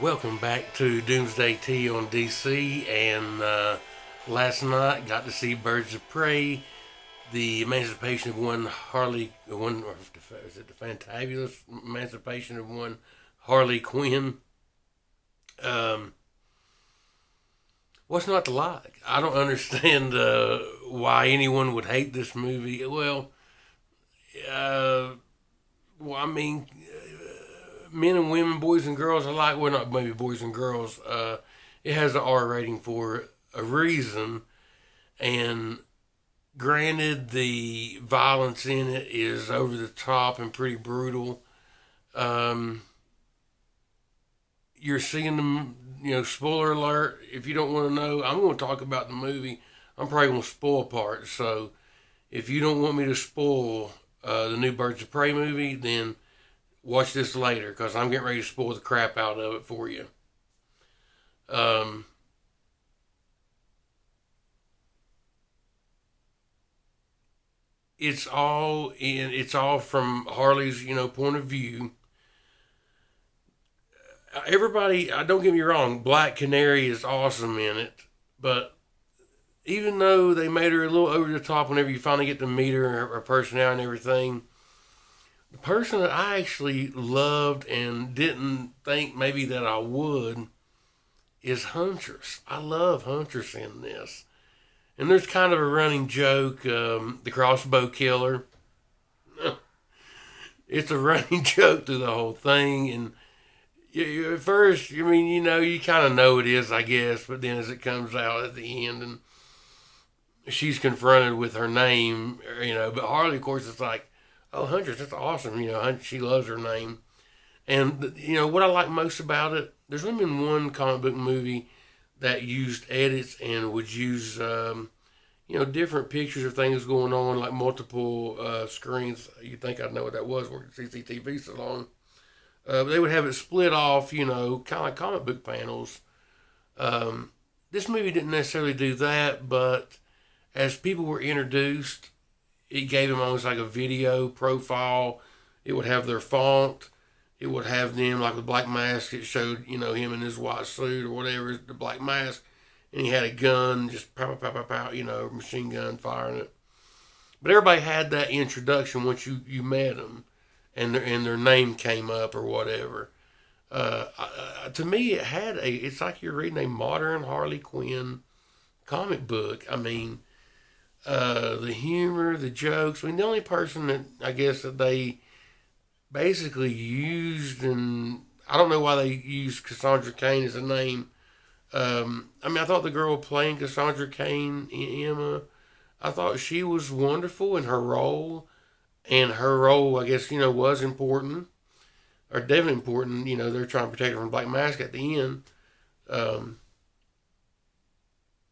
Welcome back to Doomsday T on DC, and last night got to see Birds of Prey, the emancipation of one Harley, or is it the fantabulous emancipation of one Harley Quinn? Um, what's not to like? I don't understand why anyone would hate this movie. Uh, well, I mean, men and women, boys and girls alike. Well, not maybe boys and girls. It has an R rating for a reason, and granted, the violence in it is over the top and pretty brutal. Um, you're seeing them. Spoiler alert. If you don't want to know, I'm going to talk about the movie. I'm probably going to spoil parts. So if you don't want me to spoil the new Birds of Prey movie, then watch this later because I'm getting ready to spoil the crap out of it for you. Um, it's all from Harley's point of view. Everybody, don't get me wrong, Black Canary is awesome in it, but even though they made her a little over the top whenever you finally get to meet her personality and everything, the person that I actually loved and didn't think maybe that I would is Huntress. I love Huntress in this. And there's kind of a running joke, the crossbow killer. It's a running joke through the whole thing. And at first, you kind of know it is, I guess. But then as it comes out at the end and she's confronted with her name, but Harley, of course, is like, oh, Huntress, that's awesome. She loves her name. And, what I like most about it, there's only been one comic book movie that used edits and would use, different pictures of things going on, like multiple screens. You'd think I'd know what that was, working CCTV so long. But they would have it split off, kind of like comic book panels. This movie didn't necessarily do that, but as people were introduced, it gave them almost like a video profile. It would have their font. It would have them like with Black Mask. It showed, him in his white suit or whatever, the Black Mask. And he had a gun, just pow, pow, pow, pow, machine gun firing it. But everybody had that introduction once you met them and their name came up or whatever. To me, it's like you're reading a modern Harley Quinn comic book. I mean, the humor, the jokes. I mean, the only person that I guess that they basically used, and I don't know why they used Cassandra Cain as a name. I thought the girl playing Cassandra Cain, Emma, I thought she was wonderful in her role, and her role, I guess, was important, or definitely important. They're trying to protect her from Black Mask at the end. Um,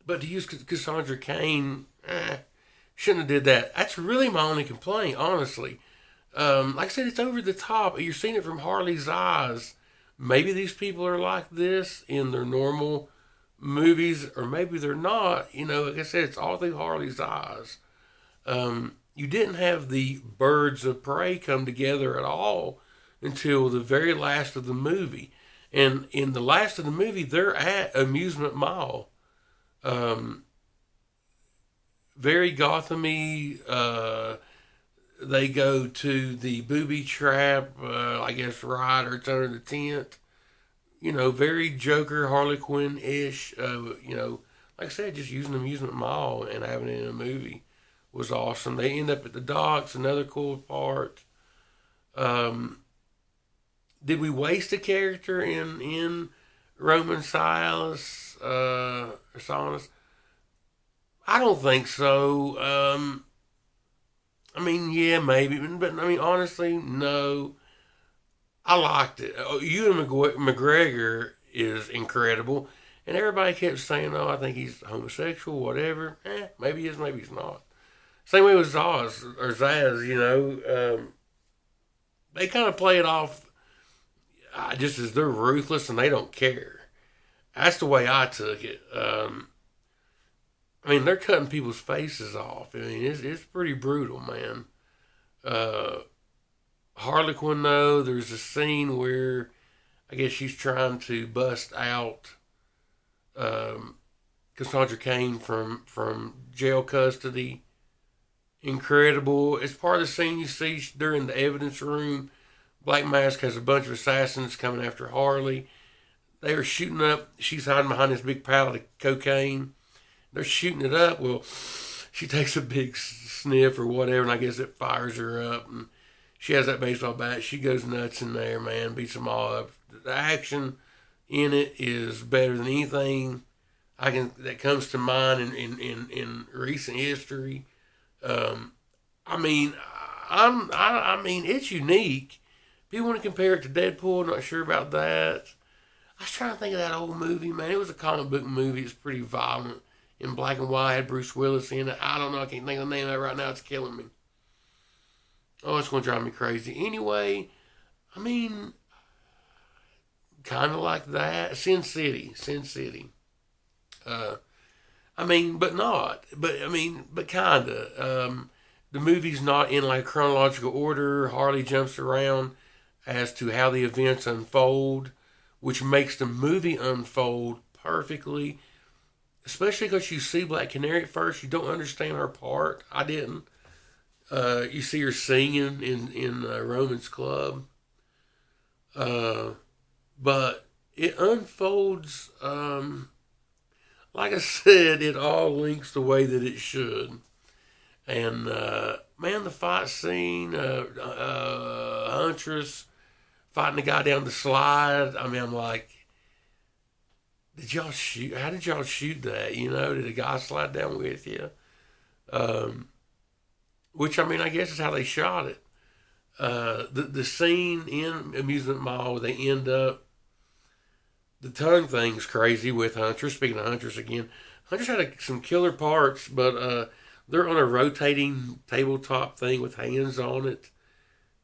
but to use Cassandra Cain, shouldn't have did that. That's really my only complaint, honestly. Like I said, it's over the top. You're seeing it from Harley's eyes. Maybe these people are like this in their normal movies, or maybe they're not. Like I said, it's all through Harley's eyes. You didn't have the Birds of Prey come together at all until the very last of the movie. And in the last of the movie, they're at Amusement Mall. Um, Very Gothamy. They go to the booby trap, I guess, ride, or it's under the tent. Very Joker, Harley Quinn ish. Like I said, just using amusement mall and having it in a movie was awesome. They end up at the docks, another cool part. Um, did we waste a character in Roman Silas, Silas? I don't think so. Yeah, maybe, but honestly, no. I liked it. Ewan McGregor is incredible, and everybody kept saying, "Oh, I think he's homosexual, whatever." Maybe he is, maybe he's not. Same way with Zaz. They kind of play it off just as they're ruthless and they don't care. That's the way I took it. They're cutting people's faces off. It's pretty brutal, man. Uh, Harlequin, though, there's a scene where I guess she's trying to bust out Cassandra Cain from jail custody. Incredible. It's part of the scene you see during the evidence room. Black Mask has a bunch of assassins coming after Harley. They are shooting up. She's hiding behind this big pallet of cocaine. They're shooting it up. Well, she takes a big sniff or whatever, and I guess it fires her up. And she has that baseball bat. She goes nuts in there, man. Beats them all up. The action in it is better than anything that comes to mind in recent history. I mean, I mean, it's unique. People want to compare it to Deadpool. Not sure about that. I was trying to think of that old movie, man. It was a comic book movie. It's pretty violent. In black and white, had Bruce Willis in it. I don't know. I can't think of the name of it right now. It's killing me. Oh, it's going to drive me crazy. Anyway, I mean, kind of like that. Sin City. I mean, but not. But kind of. The movie's not in like chronological order. Harley jumps around as to how the events unfold, which makes the movie unfold perfectly. Especially because you see Black Canary at first, you don't understand her part. I didn't. You see her singing in Roman's club, but it unfolds. Like I said, it all links the way that it should. And man, the fight scene, Huntress fighting the guy down the slide. I mean, I'm like, did y'all shoot? How did y'all shoot that? You know, did a guy slide down with you? Which, I mean, I guess is how they shot it. The scene in Amusement Mall where they end up, the tongue thing's crazy with Huntress. Speaking of Huntress again, Huntress had some killer parts, but they're on a rotating tabletop thing with hands on it,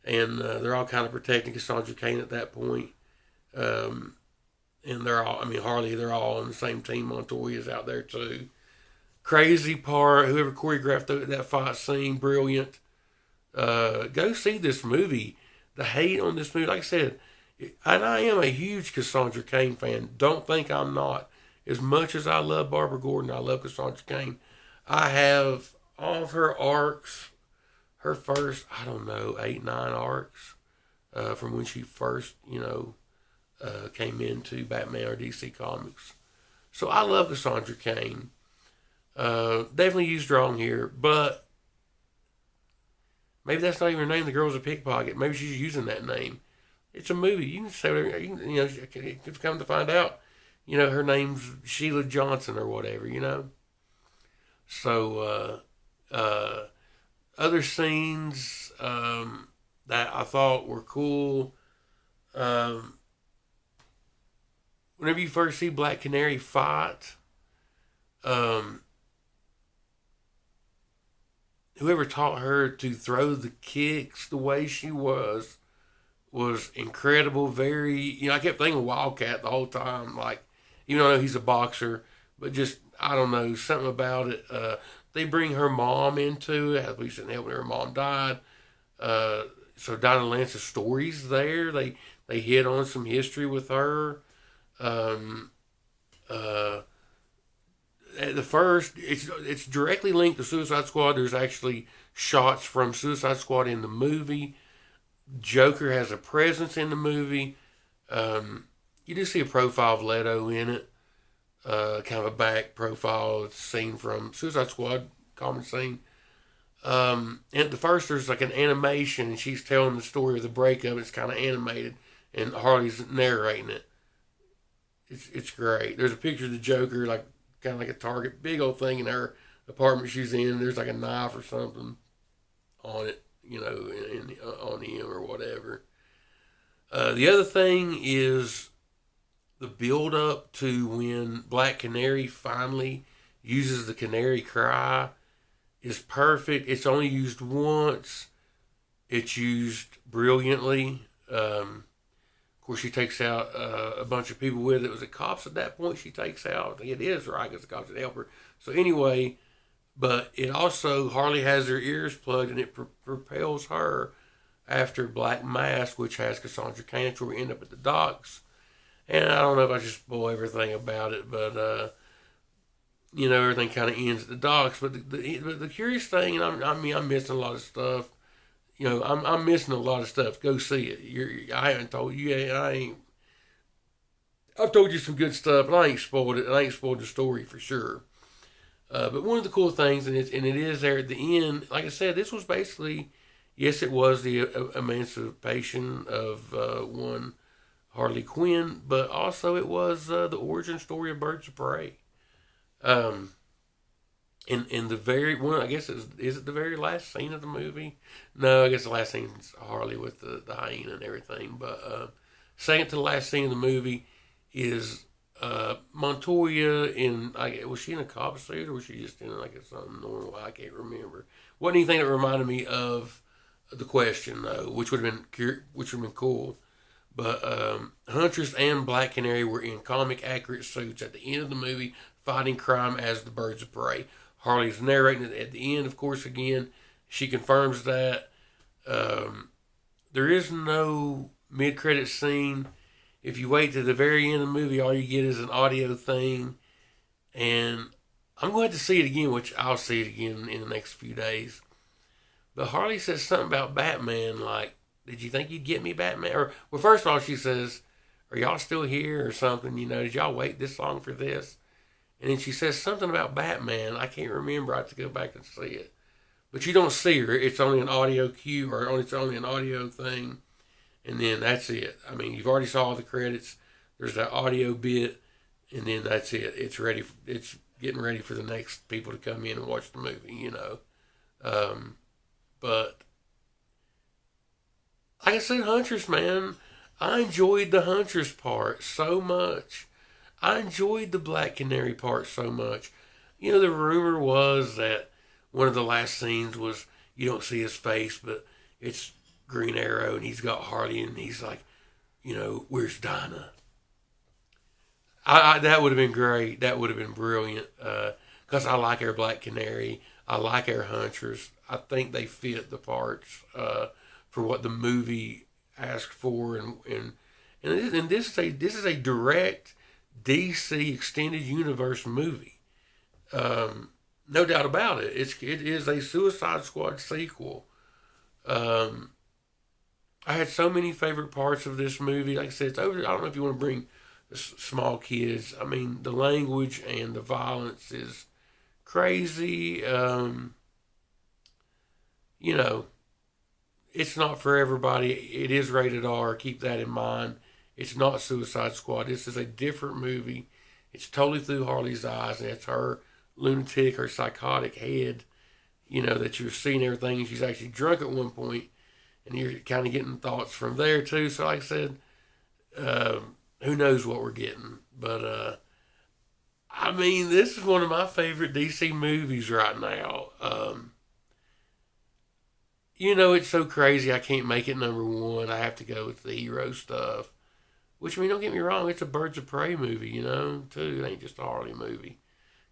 and they're all kind of protecting Cassandra Cain at that point. And they're all, I mean, Harley, they're all on the same team. Montoya's out there too. Crazy part, whoever choreographed that fight scene, brilliant. Go see this movie. The hate on this movie, like I said, and I am a huge Cassandra Cain fan. Don't think I'm not. As much as I love Barbara Gordon, I love Cassandra Cain. I have all of her arcs, her first, I don't know, 8, 9 arcs, from when she first, came into Batman or DC Comics. So I love Cassandra Cain. Definitely used wrong here, but maybe that's not even her name. The girl's a pickpocket. Maybe she's using that name. It's a movie. You can say whatever. It's come to find out, her name's Sheila Johnson or whatever. So other scenes that I thought were cool. Whenever you first see Black Canary fight, whoever taught her to throw the kicks the way she was incredible. Very, I kept thinking Wildcat the whole time. Like, even though he's a boxer, but just, I don't know, something about it. They bring her mom into it. At least helping her mom died. So Dinah Lance's story's there. They hit on some history with her. At the first, it's directly linked to Suicide Squad. There's actually shots from Suicide Squad in the movie. Joker has a presence in the movie. You do see a profile of Leto in it. Kind of a back profile scene from Suicide Squad, common scene. And at the first, there's like an animation, and she's telling the story of the breakup. It's kind of animated, and Harley's narrating it. It's great. There's a picture of the Joker, like kind of like a Target, big old thing in her apartment she's in. There's like a knife or something on it, on him or whatever. The other thing is the build up to when Black Canary finally uses the canary cry is perfect. It's only used once. It's used brilliantly. Of course, she takes out a bunch of people with it. Was it cops at that point she takes out? I think it is, right? Because the cops would help her. So anyway, but it also, Harley has her ears plugged, and it propels her after Black Mask, which has Cassandra Cain, where we end up at the docks. And I don't know if I should spoil everything about it, but everything kind of ends at the docks. But the curious thing, and I'm missing a lot of stuff. I'm missing a lot of stuff. Go see it. I haven't told you. I ain't. I've told you some good stuff, and I ain't spoiled it. I ain't spoiled the story for sure. But one of the cool things, and it is there at the end. Like I said, this was basically, yes, it was the emancipation of one Harley Quinn, but also it was the origin story of Birds of Prey. Um, in the very one, I guess is it the very last scene of the movie? No, I guess the last scene is Harley with the hyena and everything. But second to the last scene of the movie is Montoya in. Was she in a cop suit or was she just in like something normal? I can't remember. Wasn't anything that reminded me of the Question though, which would have been cool. But Huntress and Black Canary were in comic accurate suits at the end of the movie, fighting crime as the Birds of Prey. Harley's narrating it at the end, of course. Again, she confirms that there is no mid-credit scene. If you wait to the very end of the movie, all you get is an audio thing. And I'm going to have to see it again, which I'll see it again in the next few days. But Harley says something about Batman, like, did you think you'd get me, Batman? Or, well, first of all, she says, are y'all still here or something? Did y'all wait this long for this? And then she says something about Batman. I can't remember. I have to go back and see it. But you don't see her. It's only an audio cue, or it's only an audio thing. And then that's it. I mean, you've already saw the credits. There's that audio bit. And then that's it. It's ready. It's getting ready for the next people to come in and watch the movie, But like I said, Huntress, man, I enjoyed the Huntress part so much. I enjoyed the Black Canary part so much. The rumor was that one of the last scenes was you don't see his face, but it's Green Arrow, and he's got Harley, and he's like, where's Dinah? That would have been great. That would have been brilliant. Because I like our Black Canary. I like our Huntress. I think they fit the parts for what the movie asked for, and this is a direct DC extended universe movie. No doubt about it. It is a Suicide Squad sequel. I had so many favorite parts of this movie. Like I said, it's over. I don't know if you want to bring the small kids. I mean, the language and the violence is crazy. It's not for everybody. It is rated R. Keep that in mind. It's not Suicide Squad. This is a different movie. It's totally through Harley's eyes, and it's her lunatic, her psychotic head, that you're seeing everything. And she's actually drunk at one point, and you're kind of getting thoughts from there, too. So, like I said, who knows what we're getting. But, this is one of my favorite DC movies right now. It's so crazy I can't make it number one. I have to go with the hero stuff. Which, don't get me wrong, it's a Birds of Prey movie, too. It ain't just a Harley movie.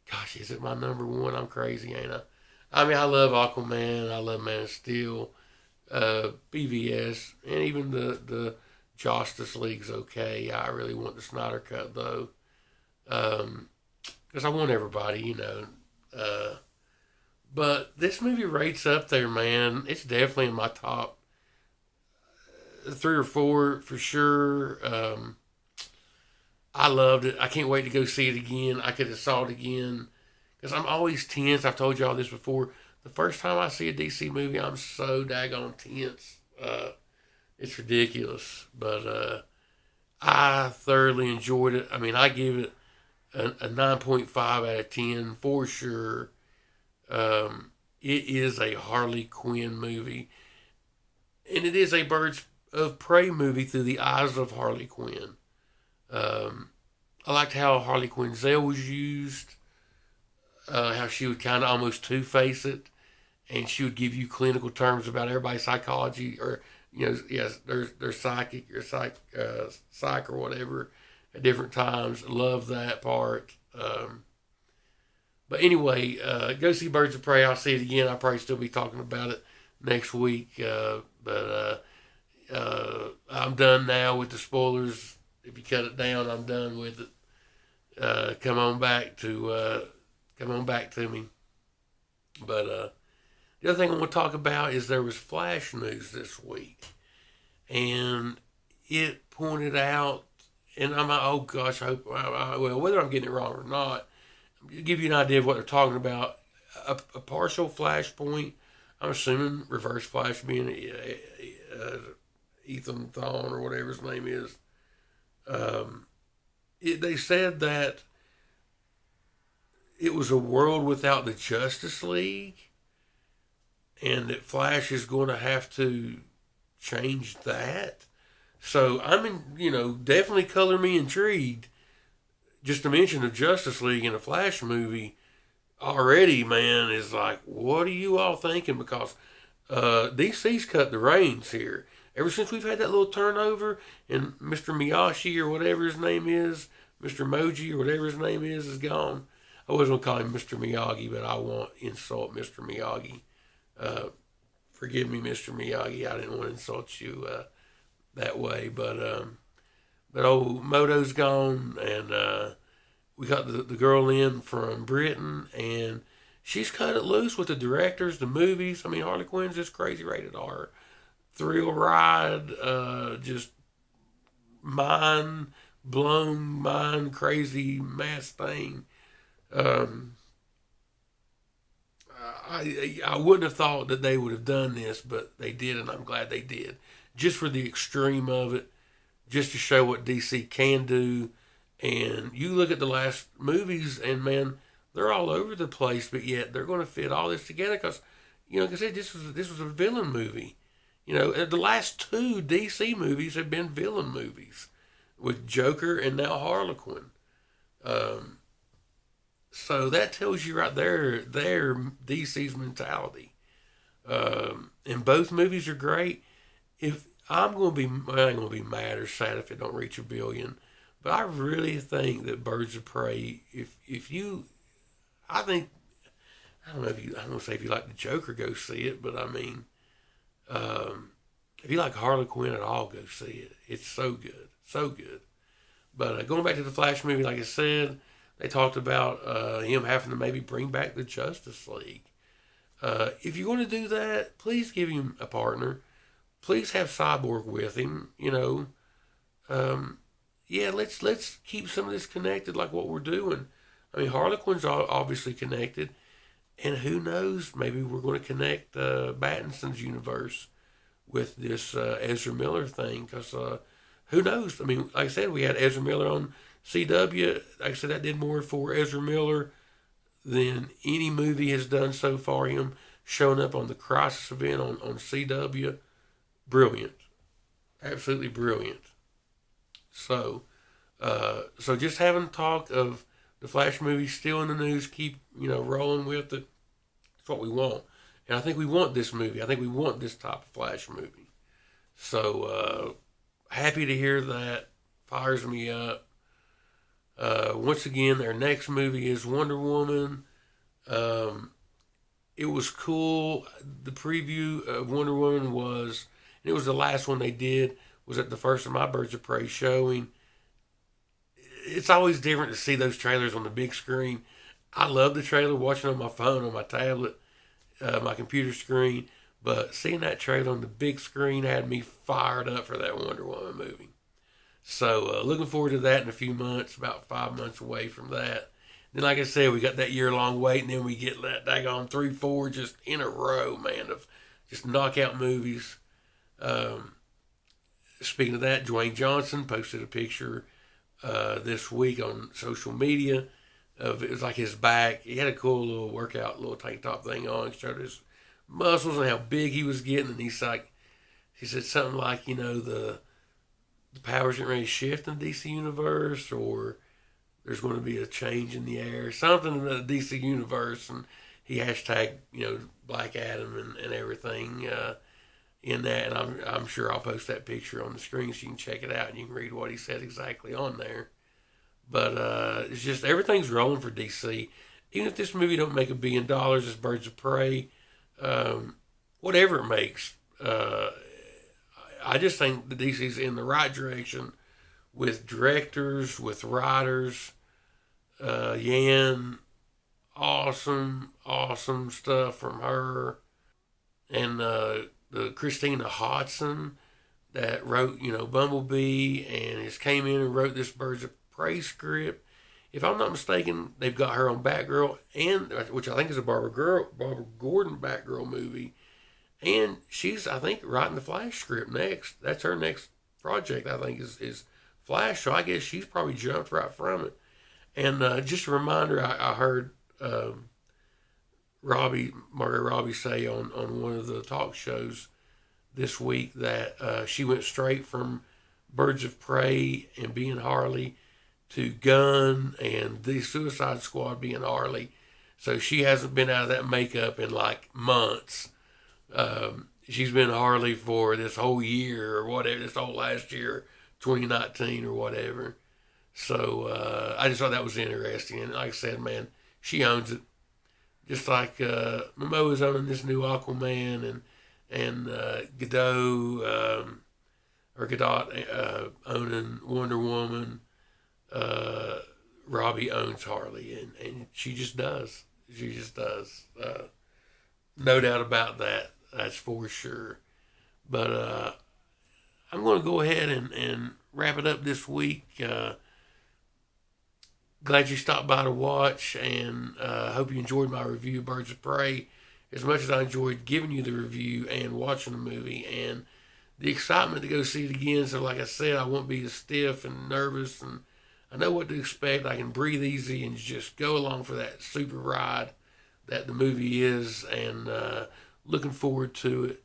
Gosh, is it my number one? I'm crazy, ain't I? I love Aquaman. I love Man of Steel, BVS, and even the Justice League's okay. I really want the Snyder Cut, though. Because I want everybody, But this movie rates up there, man. It's definitely in my top 3 or 4 for sure. I loved it. I can't wait to go see it again. I could have saw it again because I'm always tense. I've told y'all this before. The first time I see a DC movie, I'm so daggone tense. It's ridiculous, but I thoroughly enjoyed it. I give it a 9.5 out of 10 for sure. It is a Harley Quinn movie, and it is a Birds of Prey movie through the eyes of Harley Quinn. I liked how Harley Quinn's Zell was used, how she would kind of almost two-face it, and she would give you clinical terms about everybody's psychology, or, yes, their psychic or psych or whatever at different times. Love that part. But anyway, go see Birds of Prey. I'll see it again. I'll probably still be talking about it next week. But I'm done now with the spoilers. If you cut it down, I'm done with it. Come on back to me. But the other thing I want to talk about is there was flash news this week, and it pointed out, and I'm like, oh gosh, I hope, well, whether I'm getting it wrong or not, to give you an idea of what they're talking about, a partial flash point, I'm assuming reverse flash being Ethan Thawne or whatever his name is. They said that it was a world without the Justice League, and that Flash is going to have to change that. So definitely color me intrigued. Just to mention the Justice League in a Flash movie already, man, is like, what are you all thinking? Because DC's cut the reins here. Ever since we've had that little turnover and Mr. Miyashi or whatever his name is, Mr. Moji or whatever his name is gone. I was going to call him Mr. Miyagi, but I won't insult Mr. Miyagi. Forgive me, Mr. Miyagi. I didn't want to insult you that way. But old Moto's gone, and we got the girl in from Britain, and she's cut it loose with the directors, the movies. I mean, Harley Quinn's this crazy rated R. Thrill ride, just mind blown, mind crazy mass thing. I wouldn't have thought that they would have done this, but they did, and I'm glad they did. Just for the extreme of it, just to show what DC can do. And you look at the last movies, and man, they're all over the place, but yet they're going to fit all this together because, like I said, this was a villain movie. The last two DC movies have been villain movies with Joker and now Harlequin. So that tells you right there, DC's mentality. And both movies are great. If I'm going to be, well, I ain't going to be mad or sad if it don't reach $1 billion, but I really think that Birds of Prey, I don't know if you, I don't say if you like the Joker, go see it, but I mean, if you like Harley Quinn at all, go see it. It's so good. So good. But going back to the Flash movie, like I said, they talked about him having to maybe bring back the Justice League. If you're going to do that, please give him a partner. Please have Cyborg with him. Let's keep some of this connected like what we're doing. I mean, Harlequin's obviously connected. And who knows, maybe we're going to connect Battinson's universe with this Ezra Miller thing. Because who knows? I mean, like I said, we had Ezra Miller on CW. Like I said, that did more for Ezra Miller than any movie has done so far. Him showing up on the Crisis event on CW. Brilliant. Absolutely brilliant. So just having talk of the Flash movie still in the news, keep, rolling with it. That's what we want. And I think we want this movie. I think we want this type of Flash movie. So, happy to hear that. Fires me up. Once again, their next movie is Wonder Woman. It was cool. The preview of Wonder Woman was, and it was the last one they did, was at the first of my Birds of Prey showing. It's always different to see those trailers on the big screen. I love the trailer, watching on my phone, on my tablet, my computer screen. But seeing that trailer on the big screen had me fired up for that Wonder Woman movie. So looking forward to that in a few months, about 5 months away from that. Then, like I said, we got that year-long wait, and then we get that daggone 3-4 just in a row, man, of just knockout movies. Speaking of that, Dwayne Johnson posted a picture this week on social media of, it was like his back. He had a cool little workout, little tank top thing on. He showed his muscles and how big he was getting. And he said something like, the powers aren't ready to shift in the DC universe, or there's going to be a change in the air, something in the DC universe. And he hashtagged, Black Adam and everything in that. And I'm sure I'll post that picture on the screen so you can check it out and you can read what he said exactly on there. But it's just, everything's rolling for DC. Even if this movie don't make $1 billion, it's Birds of Prey. Whatever it makes, I just think the DC's in the right direction with directors, with writers. Yan, awesome stuff from her. And the Christina Hodson that wrote, Bumblebee, and just came in and wrote this Birds of Prey script. If I'm not mistaken, they've got her on Batgirl, and which I think is a Barbara Gordon Batgirl movie. And she's, I think, writing the Flash script next. That's her next project, I think, is Flash. So I guess she's probably jumped right from it. And just a reminder, I heard Margot Robbie say on one of the talk shows this week that she went straight from Birds of Prey and being Harley to Gun and the Suicide Squad being Harley. So she hasn't been out of that makeup in like months. She's been Harley for this whole year or whatever, this whole last year, 2019 or whatever. So I just thought that was interesting. And like I said, man, she owns it. Just like Momoa's owning this new Aquaman, and Godot owning Wonder Woman. Robbie owns Harley, and she just does. She just does. No doubt about that. That's for sure. But I'm going to go ahead and wrap it up this week. Glad you stopped by to watch, and hope you enjoyed my review of Birds of Prey as much as I enjoyed giving you the review and watching the movie and the excitement to go see it again. So like I said, I won't be as stiff and nervous, and I know what to expect. I can breathe easy and just go along for that super ride that the movie is, and looking forward to it.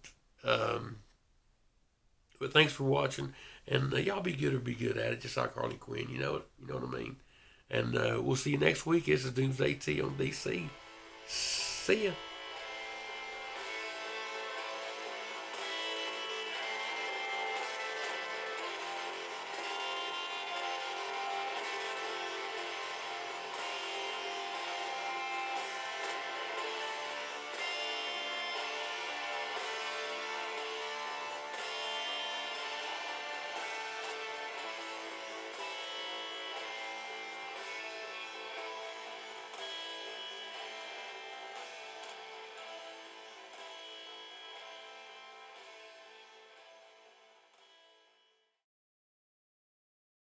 But thanks for watching, and y'all be good or be good at it, just like Harley Quinn. You know what I mean. And we'll see you next week. This is Doomsday T on DC. See ya.